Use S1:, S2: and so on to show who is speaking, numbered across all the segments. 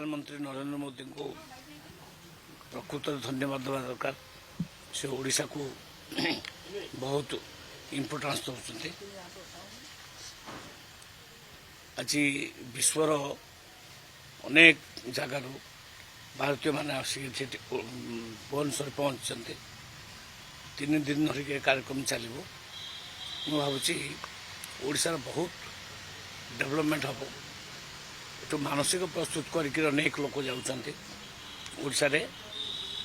S1: प्रधानमंत्री नरेंद्र मोदी को प्रकृत धन्यवाद देवा दरकार। से ओडिशा को बहुत इम्पोर्टान्स दौरान आज विश्वर अनेक जगार भारतीय मान भुवनेश्वर पहुँचते 3 दिन धरिक कार्यक्रम चलो मुझे ओडिशार बहुत डेवलपमेंट हम तो मानसिक प्रस्तुत करके अनेक लोक जाऊँच ओडिशा रे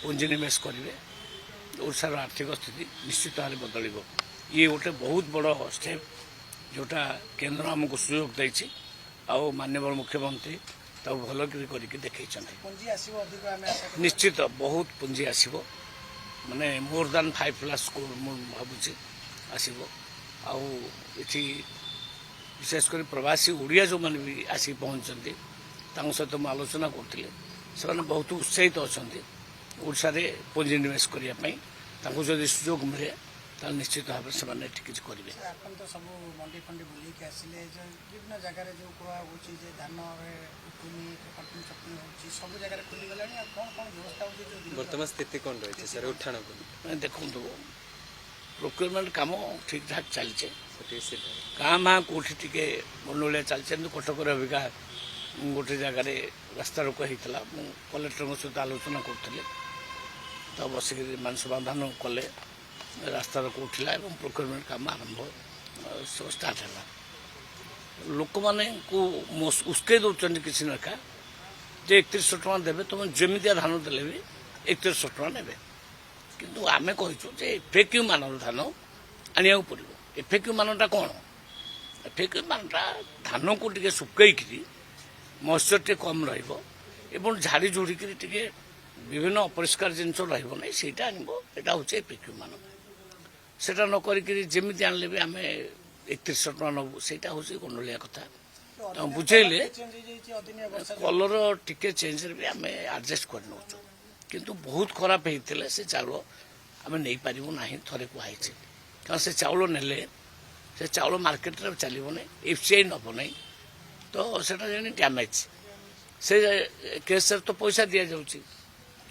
S1: पुंजी निवेश करेंगे। ओडिशार आर्थिक स्थिति निश्चित भाव बदल ये गोटे बहुत बड़ स्टेप जोटा केन्द्र आमको सुजोग देछि आउ माननीय मुख्यमंत्री ताऊ भल करके देखई निश्चित बहुत पुंजी आसब माने मोर देन 5 लाख करोड़ मुझे आसब आउ इति विशेष कर प्रवासी ओडिया जो मैंने भी आसी पहुँचते सहित मुझे आलोचना करुले से बहुत उत्साहित अच्छा ओडिशा रे पुंजी निवेश करने जदि सुजोग मिले तो निश्चित भाव से किसी करेंगे।
S2: वर्तमान स्थिति कौन रही सर उठाण को
S1: देखो प्रोक्योरमेंट काम ठीक ठाक चलचे गाँ माँ कौटी टे मनोलिया चलचे कटक अबिका गोटे जगार रास्ता रोक होता कलेक्टर सहित आलोचना करुले तो बसिक मान समाधान कले रास्ता रोक उठला और प्रोक्योरमेंट काम आरंभ स्टार्ट है लोक मैंने उस्के दौरान किसी नखा जे 3100 टଙ୍କା देवे तुम जमिया धान देले भी 3100 टଙ୍କା ने किंतु आमे कहिछु जे एफएक्यू मानर धान आनिया पड़ो। एफएक्यू मानटा कौन एफएक्यू मानटा धान को टिके सुकई मॉइस्चर टे कम रहिबो एवं झाड़ी झुड़ी टिके विभिन्न अपरिष्कार जिनस रहिबो नै सेटा आनिबो एटा होचे एफएक्यू मान सेटा न करी जेमिति आनले भी आमे 3100 टଙ୍କା नबु सेटा होचे कोनलिया कथा तो बुझेले कलर टिके चेंज रे भी आमे एडजस्ट कर नउचो किंतु बहुत खराब होते से चाउल आम नहीं पारू ना थे कहुई कारण से चाउल नेले से चाउल मार्केट रे चलो ना एफसीआई नब ना तो सेटा जन डैमेज से केस तो पैसा दि जाऊँगी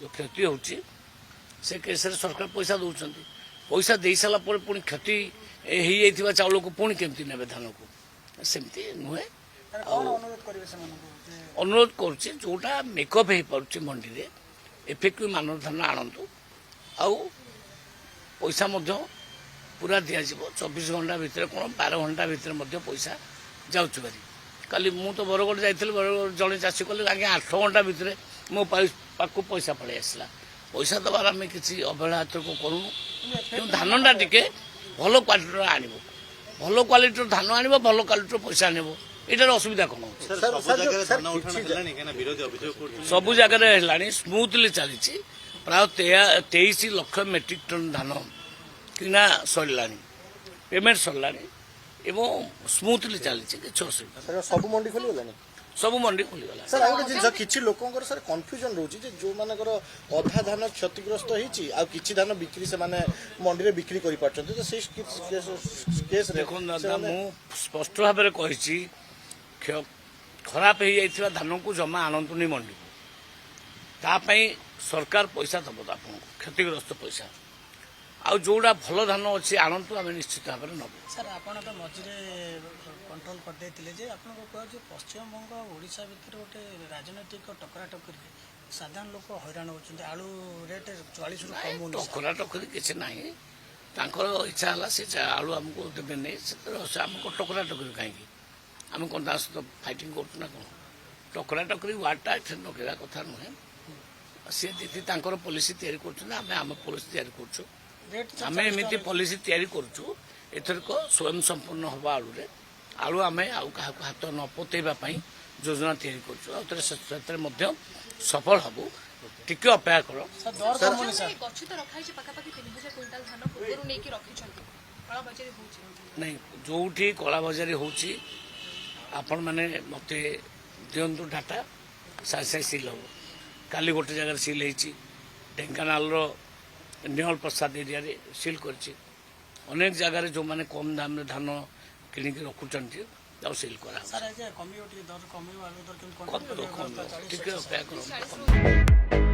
S1: जो क्षति होची से केस सरकार पैसा दौरान पैसा दे सारा पुणी क्षति हो चाउल को पुणी केमती ने धान को सेमती नुहे अनुरोध करुच्ची जोटा मेकअप हो पार्टी मंडी रे एफएक्यू मानर धान आणतु आउ पैसा पूरा दिज्व 24 घंटा भितर कौन 12 घंटा भितर पैसा जाऊँ बारी काली मु तो बरगढ़ जाइए बरगढ़ जड़े चाषी कले आगे 8 घंटा भितर मो पाक पैसा पलि आसला पैसा दबार आम किसी अवहेला को करूँ धानटा टिके भल क्वालिटर आण भल क्वालिटर धान आण भल क्वालिटर पैसा आनब यार असुविधा कौन सबू जगह स्मूथली चली प्राय 23 लाख मेट्रिक टन धान किना सरला पेमेंट सरला स्मूथली चली किसी असुविधा
S3: सब मंडी खोलीगला
S1: सब मंडी खोलीगला
S3: सर आउ जिन किछि लोकंकर सर कंफ्यूजन रहउछि जे जो मानकर अधा धान क्षतिग्रस्त होईछि आ किछि धान बिक्री से माने मंडी रे बिक्री करि पाछथि तो से केस रे
S1: देखो दादा मु स्पष्ट भाव में कहिछि खराब हो जाइथिबा धान को जमा आनंतुनी मंडी तापाई सरकार पैसा दब आपको क्षतिग्रस्त पैसा आउ जोड़ा भल धान अच्छी आणतु आम निश्चित भाव में नब
S4: सर आपन तो मझे कंट्रोल कर देथिले जे आपन को कह जे पश्चिम बंग ओडिशा भितर गोटे राजनीतिक टकरा टकरी साधारण लोक हैरान होचंते आलू रेट 40 रु कम होनी
S1: टकरा टकरी किसी ना इच्छा है से आलू आमको देवे नहीं आमको टकरा टकरी कहीं आम कौन सहित फाइटिंग करूँ कौन टकरा टकरी वार्डटा एठे नगेगा कथा नुहे सी दीदी पॉलिसी तैयारी करें पॉलिसी तैयारी करें एमती पॉलिसी तैयारी करूँ एथरक स्वयं संपूर्ण हम आलू आम आउ क्या हाथ न पतेवाई योजना तैयारी करूँ सफल हबू टिके अपेक्षा कर नहीं जो कला बजारी होची आपण मैंने मत दिंतु डाटा सारे सारे सिल हम काली गोटे जगह सिल हो ढेंकानाल निहल प्रसाद एरिया सिल कर अनेक जगार जो मैंने कम दाम धान किणिक रखुंट ତାକୁ ସିଲ୍ କରାହେବ।
S4: ସାର୍ ଆଜ୍ଞା କମିବ ଟିକେ ଦର କମିବ ଆଳୁ ଦର କେମିତି
S1: କମିବ,
S4: କଣ୍ଟ୍ରୋଲ
S1: କମିବ।
S4: କରିବ
S1: ଟିକେ ଅପେକ୍ଷା କରନ୍ତୁ, କମିବ।